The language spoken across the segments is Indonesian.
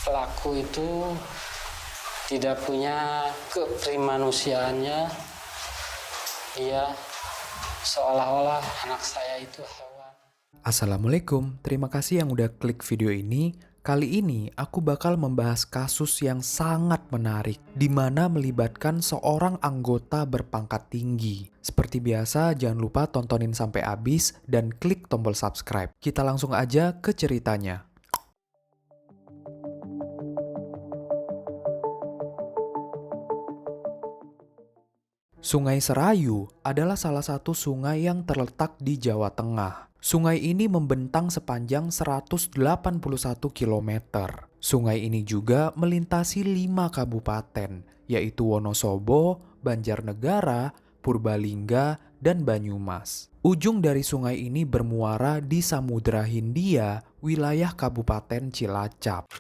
pelaku itu tidak punya keprimanusiaannya. Dia seolah-olah anak saya itu hewan. Assalamualaikum, terima kasih yang udah klik video ini. Kali ini aku bakal membahas kasus yang sangat menarik, di mana melibatkan seorang anggota berpangkat tinggi. Seperti biasa, jangan lupa tontonin sampai habis dan klik tombol subscribe. Kita langsung aja ke ceritanya. Sungai Serayu adalah salah satu sungai yang terletak di Jawa Tengah. Sungai ini membentang sepanjang 181 km. Sungai ini juga melintasi 5 kabupaten, yaitu Wonosobo, Banjarnegara, Purbalingga, dan Banyumas. Ujung dari sungai ini bermuara di Samudra Hindia, wilayah Kabupaten Cilacap.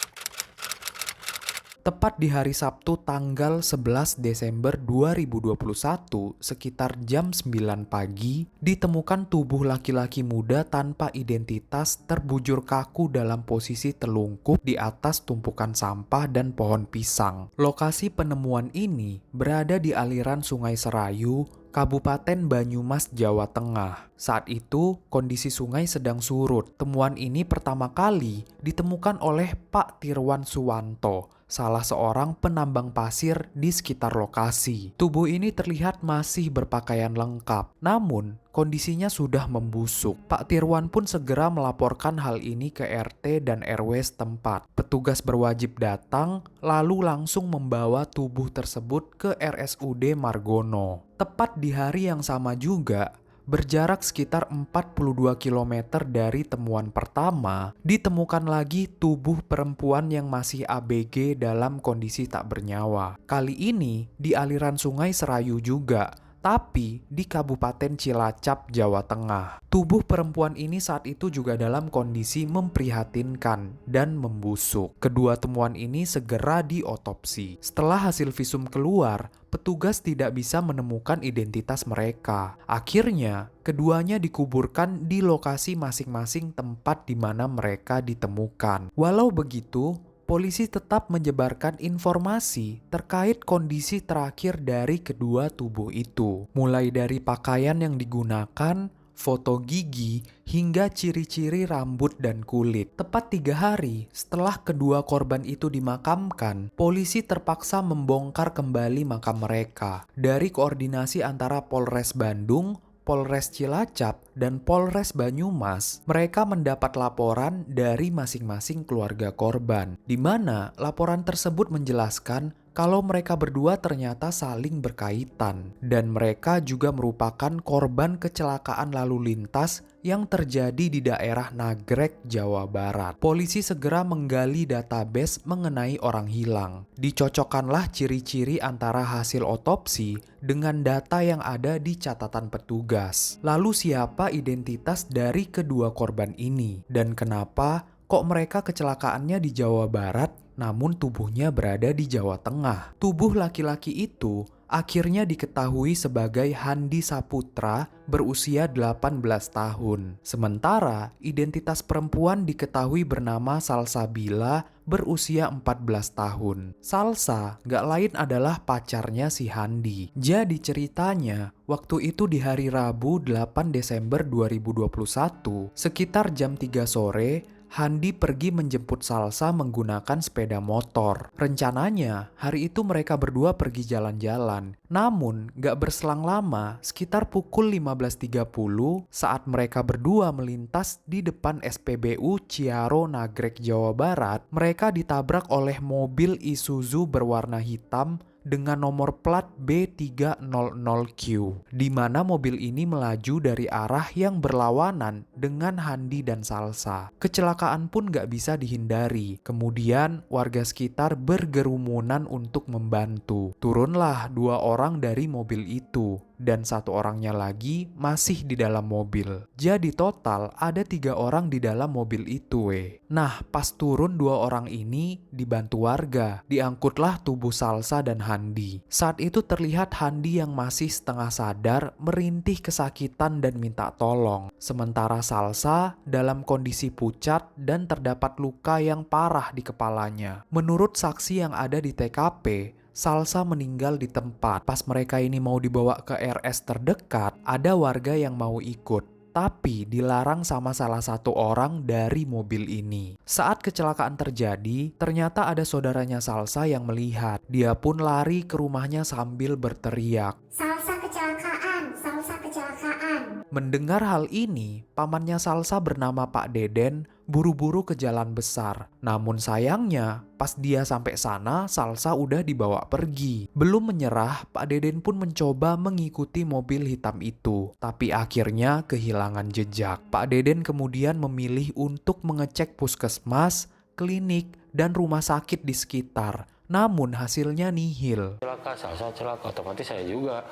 Tepat di hari Sabtu tanggal 11 Desember 2021, sekitar jam 9 pagi, ditemukan tubuh laki-laki muda tanpa identitas terbujur kaku dalam posisi telungkup di atas tumpukan sampah dan pohon pisang. Lokasi penemuan ini berada di aliran Sungai Serayu, Kabupaten Banyumas, Jawa Tengah. Saat itu, kondisi sungai sedang surut. Temuan ini pertama kali ditemukan oleh Pak Tirwan Suwanto, salah seorang penambang pasir di sekitar lokasi. Tubuh ini terlihat masih berpakaian lengkap, namun kondisinya sudah membusuk. Pak Tirwan pun segera melaporkan hal ini ke RT dan RW setempat. Petugas berwajib datang, lalu langsung membawa tubuh tersebut ke RSUD Margono. Tepat di hari yang sama juga, berjarak sekitar 42 km dari temuan pertama, ditemukan lagi tubuh perempuan yang masih ABG dalam kondisi tak bernyawa. Kali ini di aliran Sungai Serayu juga, tapi di Kabupaten Cilacap, Jawa Tengah. Tubuh perempuan ini saat itu juga dalam kondisi memprihatinkan dan membusuk. Kedua temuan ini segera diotopsi. Setelah hasil visum keluar, petugas tidak bisa menemukan identitas mereka. Akhirnya, keduanya dikuburkan di lokasi masing-masing tempat di mana mereka ditemukan. Walau begitu, polisi tetap menyebarkan informasi terkait kondisi terakhir dari kedua tubuh itu. Mulai dari pakaian yang digunakan, foto gigi, hingga ciri-ciri rambut dan kulit. Tepat 3 hari setelah kedua korban itu dimakamkan, polisi terpaksa membongkar kembali makam mereka. Dari koordinasi antara Polres Bandung, Polres Cilacap, dan Polres Banyumas, mereka mendapat laporan dari masing-masing keluarga korban, di mana laporan tersebut menjelaskan kalau mereka berdua ternyata saling berkaitan, dan mereka juga merupakan korban kecelakaan lalu lintas yang terjadi di daerah Nagrek, Jawa Barat. Polisi segera menggali database mengenai orang hilang. Dicocokkanlah ciri-ciri antara hasil otopsi dengan data yang ada di catatan petugas. Lalu siapa identitas dari kedua korban ini? Dan kenapa kok mereka kecelakaannya di Jawa Barat namun tubuhnya berada di Jawa Tengah? Tubuh laki-laki itu akhirnya diketahui sebagai Handi Saputra berusia 18 tahun. Sementara identitas perempuan diketahui bernama Salsabila berusia 14 tahun. Salsa gak lain adalah pacarnya si Handi. Jadi ceritanya, waktu itu di hari Rabu 8 Desember 2021, sekitar jam 3 sore, Handi pergi menjemput Salsa menggunakan sepeda motor. Rencananya, hari itu mereka berdua pergi jalan-jalan. Namun, gak berselang lama, sekitar pukul 15.30, saat mereka berdua melintas di depan SPBU Ciaro Nagrek, Jawa Barat, mereka ditabrak oleh mobil Isuzu berwarna hitam dengan nomor plat B300Q, di mana mobil ini melaju dari arah yang berlawanan dengan Handi dan Salsa. Kecelakaan pun gak bisa dihindari. Kemudian warga sekitar bergerumunan untuk membantu. Turunlah 2 orang dari mobil itu. dan 1 orangnya lagi masih di dalam mobil. Jadi total ada 3 orang di dalam mobil itu Nah, pas turun 2 orang ini dibantu warga. Diangkutlah tubuh Salsa dan Handi. Saat itu terlihat Handi yang masih setengah sadar merintih kesakitan dan minta tolong. Sementara Salsa dalam kondisi pucat dan terdapat luka yang parah di kepalanya. Menurut saksi yang ada di TKP, Salsa meninggal di tempat. Pas mereka ini mau dibawa ke RS terdekat, ada warga yang mau ikut. Tapi dilarang sama salah satu orang dari mobil ini. Saat kecelakaan terjadi, ternyata ada saudaranya Salsa yang melihat. Dia pun lari ke rumahnya sambil berteriak, Salsa kecelakaan, Salsa kecelakaan. Mendengar hal ini, pamannya Salsa bernama Pak Deden buru-buru ke jalan besar. Namun sayangnya, pas dia sampai sana, Salsa udah dibawa pergi. Belum menyerah, Pak Deden pun mencoba mengikuti mobil hitam itu. Tapi akhirnya kehilangan jejak. Pak Deden kemudian memilih untuk mengecek puskesmas, klinik, dan rumah sakit di sekitar. Namun hasilnya nihil. Salsa celaka, otomatis saya juga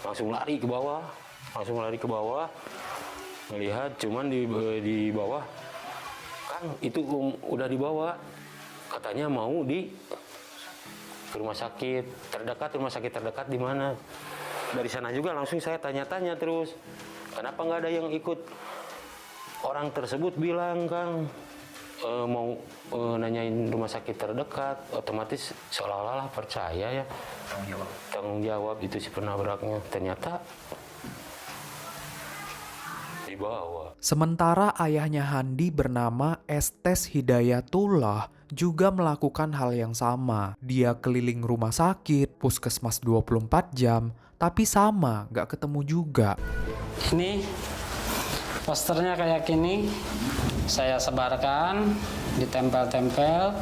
langsung lari ke bawah, melihat cuman di bawah kan itu udah dibawa, katanya mau ke rumah sakit terdekat di mana. Dari sana juga langsung saya tanya-tanya terus, kenapa nggak ada yang ikut. Orang tersebut bilang, Kang, mau nanyain rumah sakit terdekat, otomatis seolah-olah percaya ya, tanggung jawab itu si penabraknya, ternyata dibawa. Sementara ayahnya Handi bernama Estes Hidayatullah juga melakukan hal yang sama. Dia keliling rumah sakit, puskesmas 24 jam, tapi sama, gak ketemu juga. Ini posternya kayak gini, saya sebarkan, ditempel-tempel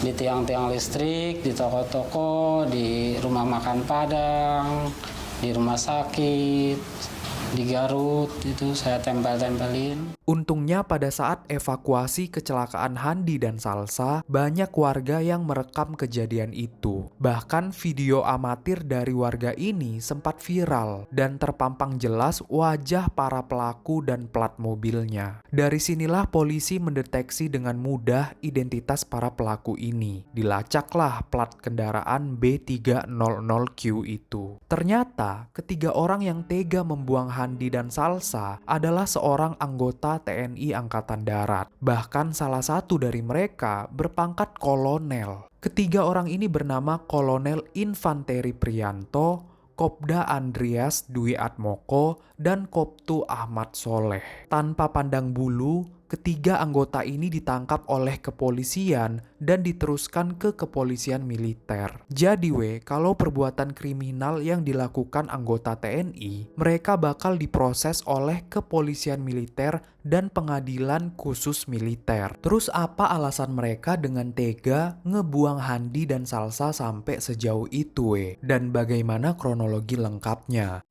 di tiang-tiang listrik, di toko-toko, di rumah makan Padang, di rumah sakit, di Garut, itu saya tempel-tempelin. Untungnya pada saat evakuasi kecelakaan Handi dan Salsa, banyak warga yang merekam kejadian itu. Bahkan video amatir dari warga ini sempat viral dan terpampang jelas wajah para pelaku dan plat mobilnya. Dari sinilah polisi mendeteksi dengan mudah identitas para pelaku ini. Dilacaklah plat kendaraan B300Q itu. Ternyata ketiga orang yang tega membuang Handi dan Salsa adalah seorang anggota TNI Angkatan Darat. Bahkan salah satu dari mereka berpangkat kolonel. Ketiga orang ini bernama Kolonel Infanteri Prianto, Kopda Andreas Dwi Atmoko, dan Koptu Ahmad Soleh. Tanpa pandang bulu, ketiga anggota ini ditangkap oleh kepolisian dan diteruskan ke kepolisian militer. Jadi kalau perbuatan kriminal yang dilakukan anggota TNI, mereka bakal diproses oleh kepolisian militer dan pengadilan khusus militer. Terus apa alasan mereka dengan tega ngebuang Handi dan Salsa sampai sejauh itu Dan bagaimana kronologi lengkapnya?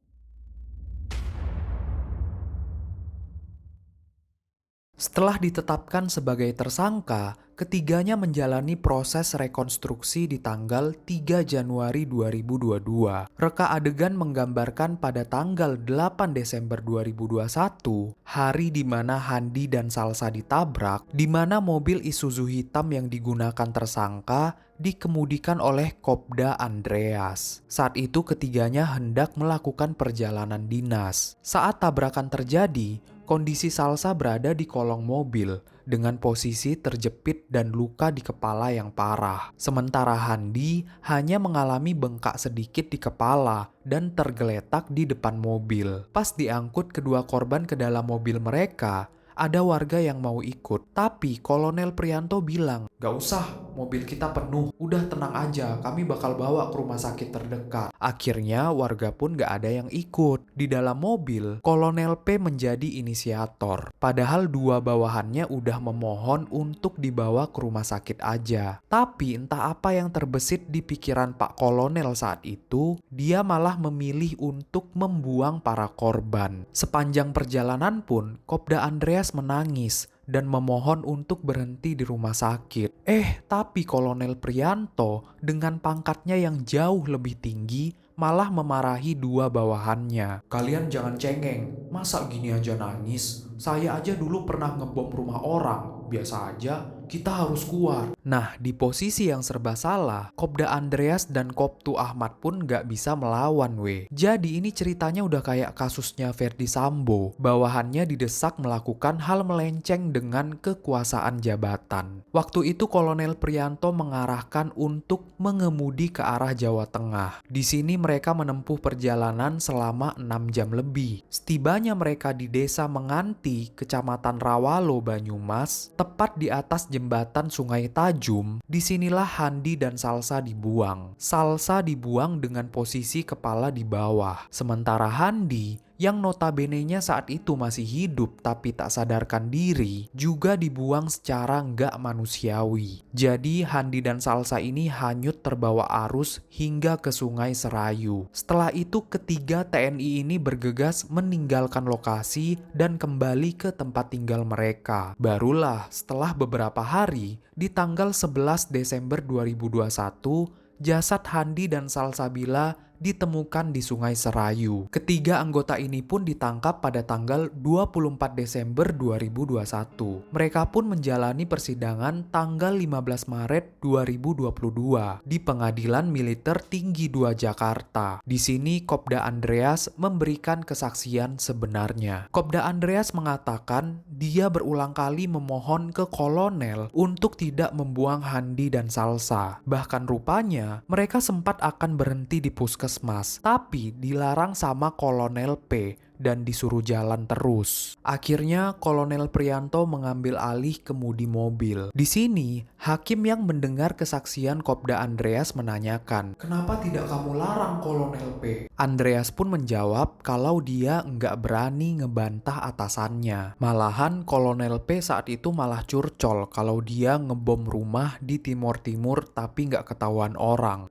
Setelah ditetapkan sebagai tersangka, ketiganya menjalani proses rekonstruksi di tanggal 3 Januari 2022. Reka adegan menggambarkan pada tanggal 8 Desember 2021, hari di mana Handi dan Salsa ditabrak, di mana mobil Isuzu hitam yang digunakan tersangka dikemudikan oleh Kopda Andreas. Saat itu ketiganya hendak melakukan perjalanan dinas. Saat tabrakan terjadi, kondisi Salsa berada di kolong mobil dengan posisi terjepit dan luka di kepala yang parah. Sementara Handi hanya mengalami bengkak sedikit di kepala dan tergeletak di depan mobil. Pas diangkut kedua korban ke dalam mobil mereka, ada warga yang mau ikut. Tapi Kolonel Prianto bilang, "Gak usah, mobil kita penuh. Udah tenang aja, kami bakal bawa ke rumah sakit terdekat." Akhirnya warga pun gak ada yang ikut. Di dalam mobil, Kolonel P menjadi inisiator. Padahal dua bawahannya udah memohon untuk dibawa ke rumah sakit aja. Tapi entah apa yang terbesit di pikiran Pak Kolonel saat itu, dia malah memilih untuk membuang para korban. Sepanjang perjalanan pun, Kopda Andreas menangis dan memohon untuk berhenti di rumah sakit. Tapi Kolonel Prianto dengan pangkatnya yang jauh lebih tinggi malah memarahi dua bawahannya. "Kalian jangan cengeng, masa gini aja nangis? Saya aja dulu pernah ngebom rumah orang, biasa aja, kita harus kuat." Nah, di posisi yang serba salah, Kopda Andreas dan Koptu Ahmad pun gak bisa melawan weh. Jadi ini ceritanya udah kayak kasusnya Verdi Sambo. Bawahannya didesak melakukan hal melenceng dengan kekuasaan jabatan. Waktu itu Kolonel Prianto mengarahkan untuk mengemudi ke arah Jawa Tengah. Di sini mereka menempuh perjalanan selama 6 jam lebih. Setibanya mereka di desa Menganti, Kecamatan Rawalo, Banyumas, tepat di atas jembatan Sungai Tajum, disinilah Handi dan Salsa dibuang. Salsa dibuang dengan posisi kepala di bawah. Sementara Handi, yang notabene-nya saat itu masih hidup tapi tak sadarkan diri, juga dibuang secara nggak manusiawi. Jadi Handi dan Salsa ini hanyut terbawa arus hingga ke Sungai Serayu. Setelah itu ketiga TNI ini bergegas meninggalkan lokasi dan kembali ke tempat tinggal mereka. Barulah setelah beberapa hari, di tanggal 11 Desember 2021, jasad Handi dan Salsabila ditemukan di Sungai Serayu. Ketiga anggota ini pun ditangkap pada tanggal 24 Desember 2021. Mereka pun menjalani persidangan tanggal 15 Maret 2022 di Pengadilan Militer Tinggi 2 Jakarta. Di sini Kopda Andreas memberikan kesaksian sebenarnya. Kopda Andreas mengatakan dia berulang kali memohon ke kolonel untuk tidak membuang Handi dan Salsa. Bahkan rupanya mereka sempat akan berhenti di puskesmas, tapi dilarang sama Kolonel P dan disuruh jalan terus. Akhirnya Kolonel Prianto mengambil alih kemudi mobil. Di sini, hakim yang mendengar kesaksian Kopda Andreas menanyakan, "Kenapa tidak kamu larang Kolonel P?" Andreas pun menjawab kalau dia nggak berani ngebantah atasannya. Malahan Kolonel P saat itu malah curcol kalau dia ngebom rumah di timur-timur tapi nggak ketahuan orang.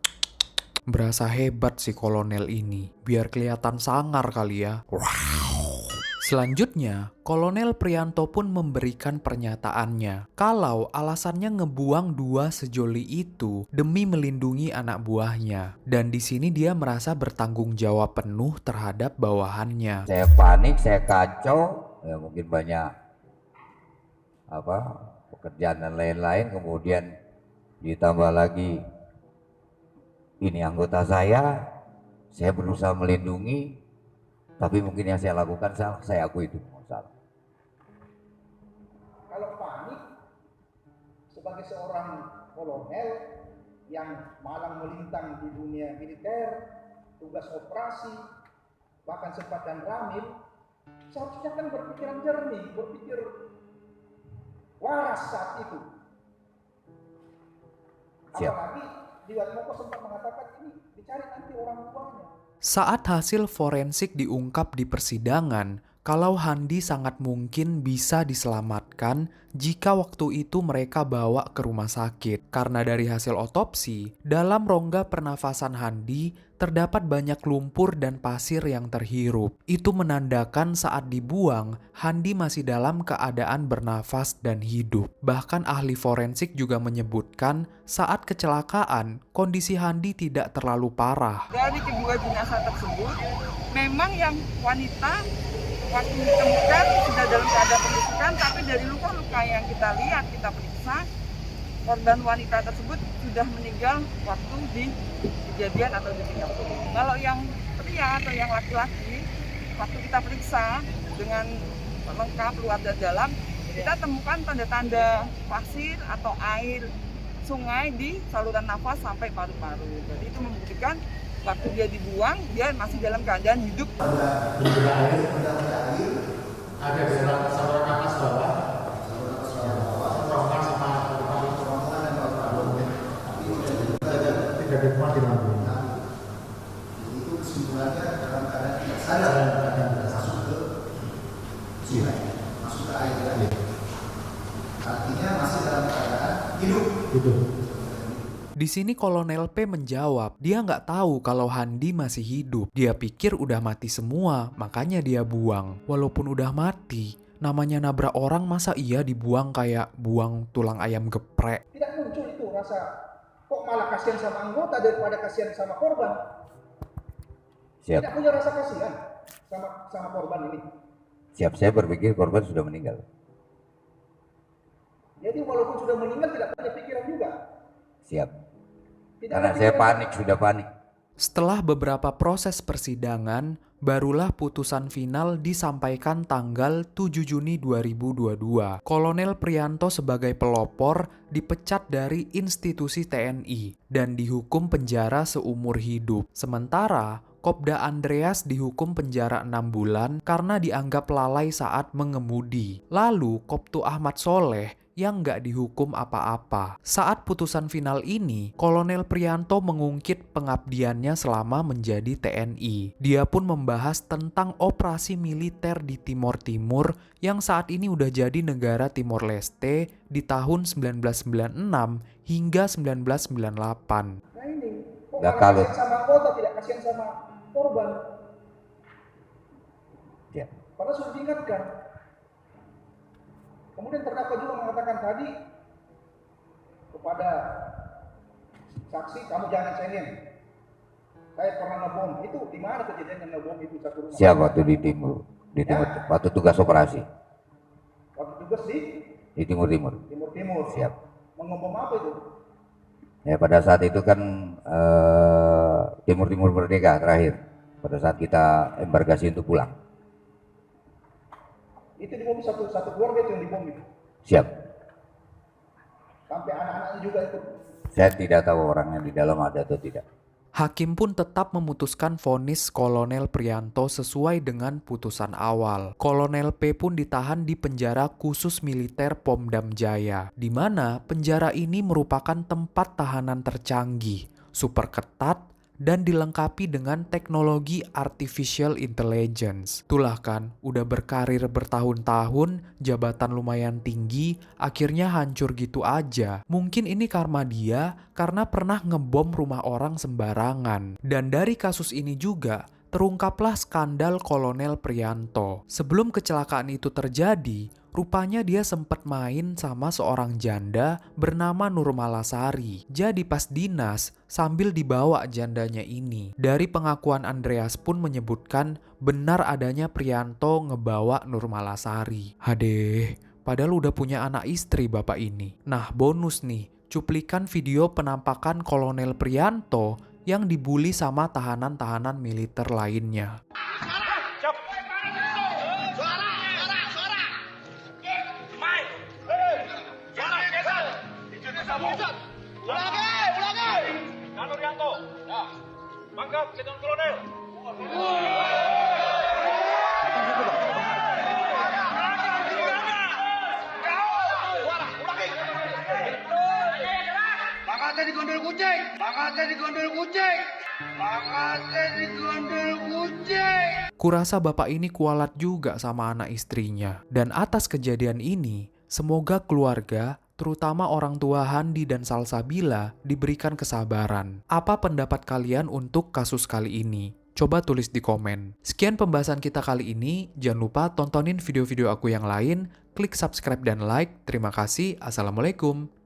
Berasa hebat si kolonel ini, biar kelihatan sangar kali ya. Selanjutnya, Kolonel Prianto pun memberikan pernyataannya kalau alasannya ngebuang dua sejoli itu demi melindungi anak buahnya. Dan di sini dia merasa bertanggung jawab penuh terhadap bawahannya. Saya panik, saya kacau, ya mungkin banyak pekerjaan dan lain-lain, kemudian ditambah lagi ini anggota saya berusaha melindungi, tapi mungkin yang saya lakukan salah, saya akui itu salah. Kalau panik sebagai seorang kolonel yang malang melintang di dunia militer, tugas operasi, bahkan sempat dan ramil, seharusnya kan berpikiran jernih, berpikir waras saat itu. Siap. Apalagi Diwat Moko sempat mengatakan ini dicari nanti orang tuanya. Saat hasil forensik diungkap di persidangan, kalau Handi sangat mungkin bisa diselamatkan jika waktu itu mereka bawa ke rumah sakit. Karena dari hasil otopsi, dalam rongga pernafasan Handi terdapat banyak lumpur dan pasir yang terhirup. Itu menandakan saat dibuang, Handi masih dalam keadaan bernafas dan hidup. Bahkan ahli forensik juga menyebutkan saat kecelakaan, kondisi Handi tidak terlalu parah. Dari kedua jenazah tersebut, memang yang wanita waktu ditemukan sudah dalam keadaan pembusukan, tapi dari luka-luka yang kita lihat, kita periksa, korban wanita tersebut sudah meninggal waktu di kejadian atau di tingkat. Kalau yang pria atau yang laki-laki, waktu kita periksa dengan lengkap luar dan dalam, kita temukan tanda-tanda pasir atau air sungai di saluran nafas sampai paru-paru. Jadi itu membuktikan waktu dia dibuang, dia masih dalam keadaan hidup. Ada dalam saluran nafas bawah, rongga sama tidak ditemukan di lambung. Itu kesimpulannya dalam keadaan tidak sadar, masuk ke sungai, masuk ke air. Artinya masih dalam keadaan hidup. Di sini Kolonel P menjawab, dia nggak tahu kalau Handi masih hidup. Dia pikir udah mati semua, makanya dia buang. Walaupun udah mati, namanya nabrak orang masa iya dibuang kayak buang tulang ayam geprek. Tidak muncul itu rasa kok malah kasihan sama anggota daripada kasihan sama korban. Siap. Tidak punya rasa kasihan sama korban ini. Siap, saya berpikir korban sudah meninggal. Jadi walaupun sudah meninggal tidak punya pikiran juga. Siap. Tidak Karena ada saya pikiran. panik, sudah panik. Setelah beberapa proses persidangan, barulah putusan final disampaikan tanggal 7 Juni 2022. Kolonel Priyanto sebagai pelopor dipecat dari institusi TNI dan dihukum penjara seumur hidup. Sementara Kopda Andreas dihukum penjara 6 bulan karena dianggap lalai saat mengemudi. Lalu Koptu Ahmad Soleh yang nggak dihukum apa-apa. Saat putusan final ini, Kolonel Priyanto mengungkit pengabdiannya selama menjadi TNI. Dia pun membahas tentang operasi militer di Timor Timur yang saat ini udah jadi negara Timor Leste di tahun 1996 hingga 1998. Nah ini, kok Nggak malah kalut. kasihan sama anggota, tidak kasihan sama korban. Ya. Padahal sudah diingatkan. Kemudian terdakwa juga mengatakan tadi kepada saksi, kamu jangan cengeng. Saya pernah ngebom. Itu di mana kejadiannya ngebom itu satu rumah? Siap waktu di timur, waktu tugas operasi Waktu tugas di timur. Timur. Siap. Mengebom apa itu? Ya pada saat itu kan Timur Merdeka terakhir. Pada saat kita embarkasi untuk pulang. Itu dibom satu keluarga itu yang dibom itu. Siap. Sampai anak-anaknya juga ikut. Saya tidak tahu orangnya di dalam ada atau tidak. Hakim pun tetap memutuskan vonis Kolonel Priyanto sesuai dengan putusan awal. Kolonel P pun ditahan di penjara khusus militer Pomdam Jaya, di mana penjara ini merupakan tempat tahanan tercanggih, super ketat, dan dilengkapi dengan teknologi artificial intelligence. Itulah kan, udah berkarir bertahun-tahun, jabatan lumayan tinggi, akhirnya hancur gitu aja. Mungkin ini karma dia karena pernah ngebom rumah orang sembarangan. Dan dari kasus ini juga, terungkaplah skandal Kolonel Priyanto. Sebelum kecelakaan itu terjadi, rupanya dia sempat main sama seorang janda bernama Nurmalasari. Jadi pas dinas, sambil dibawa jandanya ini. Dari pengakuan Andreas pun menyebutkan benar adanya Priyanto ngebawa Nurmalasari. Hadeh, padahal udah punya anak istri bapak ini. Nah bonus nih, cuplikan video penampakan Kolonel Priyanto yang dibully sama tahanan-tahanan militer lainnya. Kurasa bapak ini kualat juga sama anak istrinya. Dan atas kejadian ini, semoga keluarga, terutama orang tua Handi dan Salsabila, diberikan kesabaran. Apa pendapat kalian untuk kasus kali ini? Coba tulis di komen. Sekian pembahasan kita kali ini. Jangan lupa tontonin video-video aku yang lain. Klik subscribe dan like. Terima kasih. Assalamualaikum.